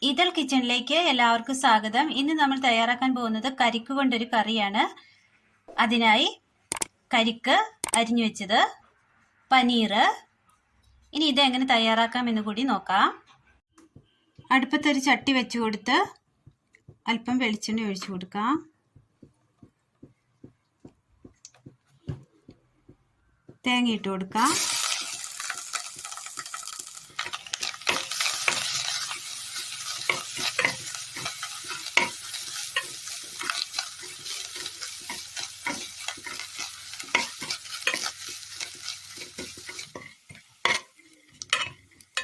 Ethyl കിച്ചണിലേക്ക് എല്ലാവർക്കും സ്വാഗതം. ഇന്ന് നമ്മൾ തയ്യാറാക്കാൻ പോകുന്നത് കരിക്ക് കൊണ്ടൊരു കറിയാണ്. അതിനായി കരിക്ക് അരിഞ്ഞു വെച്ചത്, പനീർ. ഇനി ഇതെങ്ങനെ തയ്യാറാക്കാം എന്ന് കൂടി നോക്കാം. അടുപ്പത്തൊരു ചട്ടി വെച്ച് കൊടുത്ത് അല്പം വെളിച്ചെണ്ണ ഒഴിച്ചു കൊടുക്കാം. തേങ്ങ ഇട്ട് കൊടുക്കാം.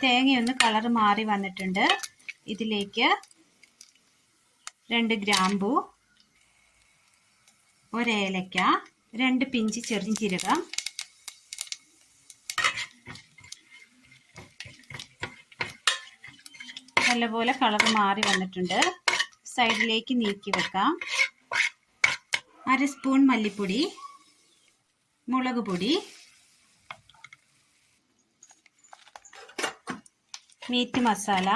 തേങ്ങയൊന്ന് കളർ മാറി വന്നിട്ടുണ്ട്. ഇതിലേക്ക് 2 ഗ്രാമ്പു, 1 ഏലക്ക, 2 പിഞ്ച് ചെറുജീരകം, നല്ലപോലെ കളർ മാറി വന്നിട്ടുണ്ട്. സൈഡിലേക്ക് നീക്കി വെക്കാം. 1 സ്പൂൺ മല്ലിപ്പൊടി, മുളക് പൊടി, മീറ്റ് മസാല,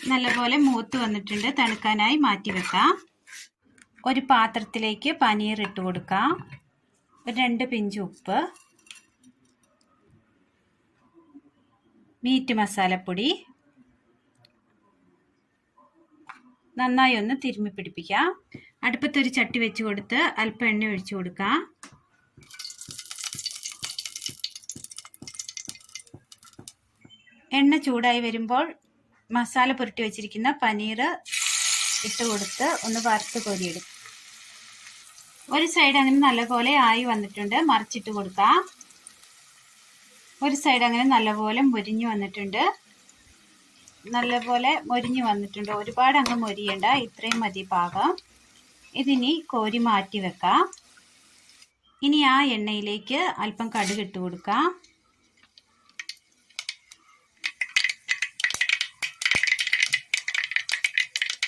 നല്ലപോലെ മൂത്ത് വന്നിട്ടുണ്ട്. തണുക്കാനായി മാറ്റി വെക്കാം. ഒരു പാത്രത്തിലേക്ക് പനീർ ഇട്ട് കൊടുക്കാം. 2 പിഞ്ച് ഉപ്പ്, മീറ്റ് മസാലപ്പൊടി, നന്നായി ഒന്ന് തിരുമ്മി പിടിപ്പിക്കാം. അടുപ്പത്തൊരു ചട്ടി വെച്ച് കൊടുത്ത് അല്പം എണ്ണ ഒഴിച്ചു കൊടുക്കാം. എണ്ണ ചൂടായി വരുമ്പോൾ മസാല പുരട്ടി വെച്ചിരിക്കുന്ന പനീർ ഇട്ട് കൊടുത്ത് ഒന്ന് വറുത്ത് കോരിയെടുക്കും. ഒരു സൈഡ് അങ്ങനെ നല്ലപോലെ ആയി വന്നിട്ടുണ്ട്. മറിച്ചിട്ട് കൊടുക്കാം. ഒരു സൈഡ് അങ്ങനെ നല്ലപോലെ മൊരിഞ്ഞു വന്നിട്ടുണ്ട്. നല്ലപോലെ മൊരിഞ്ഞു വന്നിട്ടുണ്ട്. ഒരുപാട് അങ്ങ് മൊരിയണ്ട, ഇത്രയും മതി പാകം. ഇതിനി കോരി മാറ്റി വെക്കാം. ഇനി ആ എണ്ണയിലേക്ക് അല്പം കടുക് ഇട്ട് കൊടുക്കാം.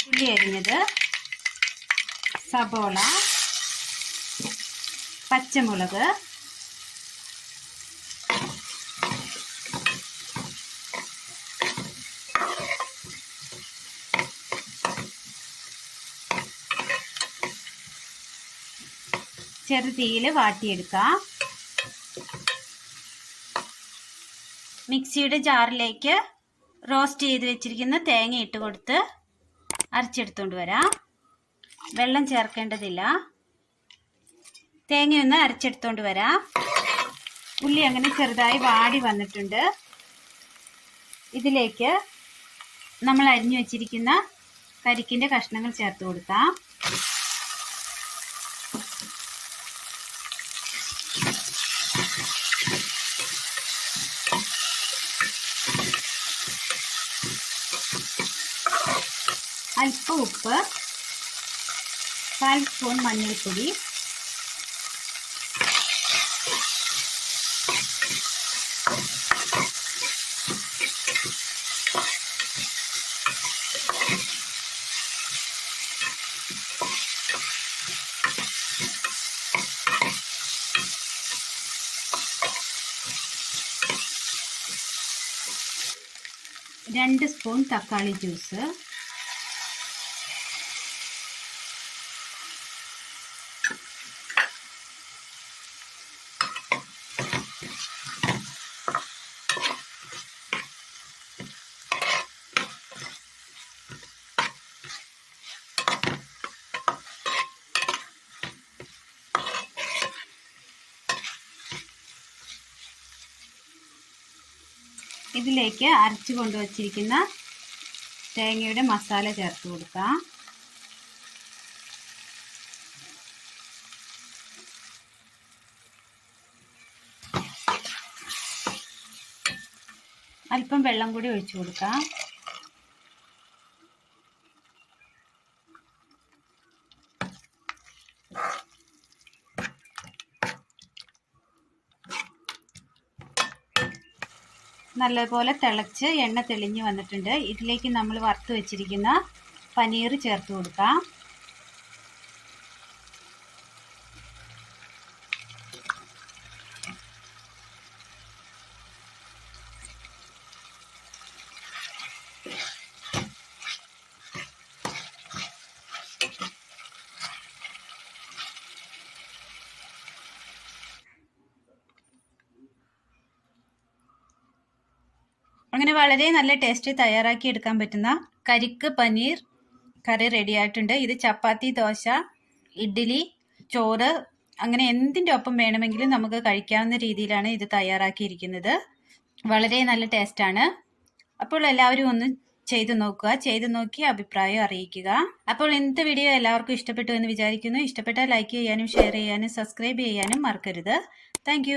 ഉള്ളി അരിഞ്ഞത്, സബോള, പച്ചമുളക്, ചെറുതീയിൽ വാട്ടിയെടുക്കാം. മിക്സിയുടെ ജാറിലേക്ക് റോസ്റ്റ് ചെയ്ത് വെച്ചിരിക്കുന്ന തേങ്ങ ഇട്ട് കൊടുത്ത് അരച്ചെടുത്തുകൊണ്ട് വരാം. വെള്ളം ചേർക്കേണ്ടതില്ല. തേങ്ങയൊന്ന് അരച്ചെടുത്തുകൊണ്ട് വരാം. ഉള്ളി അങ്ങനെ ചെറുതായി വാടി വന്നിട്ടുണ്ട്. ഇതിലേക്ക് നമ്മൾ അരിഞ്ഞു വെച്ചിരിക്കുന്ന കരിക്കിൻ്റെ കഷ്ണങ്ങൾ ചേർത്ത് കൊടുക്കാം. അല്പം ഉപ്പ്, 1/4 സ്പൂൺ മഞ്ഞൾപ്പൊടി, രണ്ട് സ്പൂൺ തക്കാളി ജ്യൂസ്, ഇതിലേക്ക് അരച്ചു കൊണ്ടുവച്ചിരിക്കുന്ന തേങ്ങയുടെ മസാല ചേർത്ത് കൊടുക്കാം. അല്പം വെള്ളം കൂടി ഒഴിച്ചു കൊടുക്കാം. നല്ലപോലെ തിളച്ച് എണ്ണ തെളിഞ്ഞ് വന്നിട്ടുണ്ട്. ഇതിലേക്ക് നമ്മൾ വറുത്ത് വെച്ചിരിക്കുന്ന പനീർ ചേർത്ത് കൊടുക്കാം. വളരെ നല്ല ടേസ്റ്റ് തയ്യാറാക്കി എടുക്കാൻ പറ്റുന്ന കരിക്ക് പനീർ കറി റെഡി ആയിട്ടുണ്ട്. ഇത് ചപ്പാത്തി, ദോശ, ഇഡ്ഡലി, ചോറ് അങ്ങനെ എന്തിൻ്റെ ഒപ്പം വേണമെങ്കിലും നമുക്ക് കഴിക്കാവുന്ന രീതിയിലാണ് ഇത് തയ്യാറാക്കിയിരിക്കുന്നത്. വളരെ നല്ല ടേസ്റ്റാണ്. അപ്പോൾ എല്ലാവരും ഒന്ന് ചെയ്തു നോക്കുക. ചെയ്തു നോക്കി അഭിപ്രായം അറിയിക്കുക. അപ്പോൾ ഇന്നത്തെ വീഡിയോ എല്ലാവർക്കും ഇഷ്ടപ്പെട്ടു എന്ന് വിചാരിക്കുന്നു. ഇഷ്ടപ്പെട്ടാൽ ലൈക്ക് ചെയ്യാനും ഷെയർ ചെയ്യാനും സബ്സ്ക്രൈബ് ചെയ്യാനും മറക്കരുത്. താങ്ക്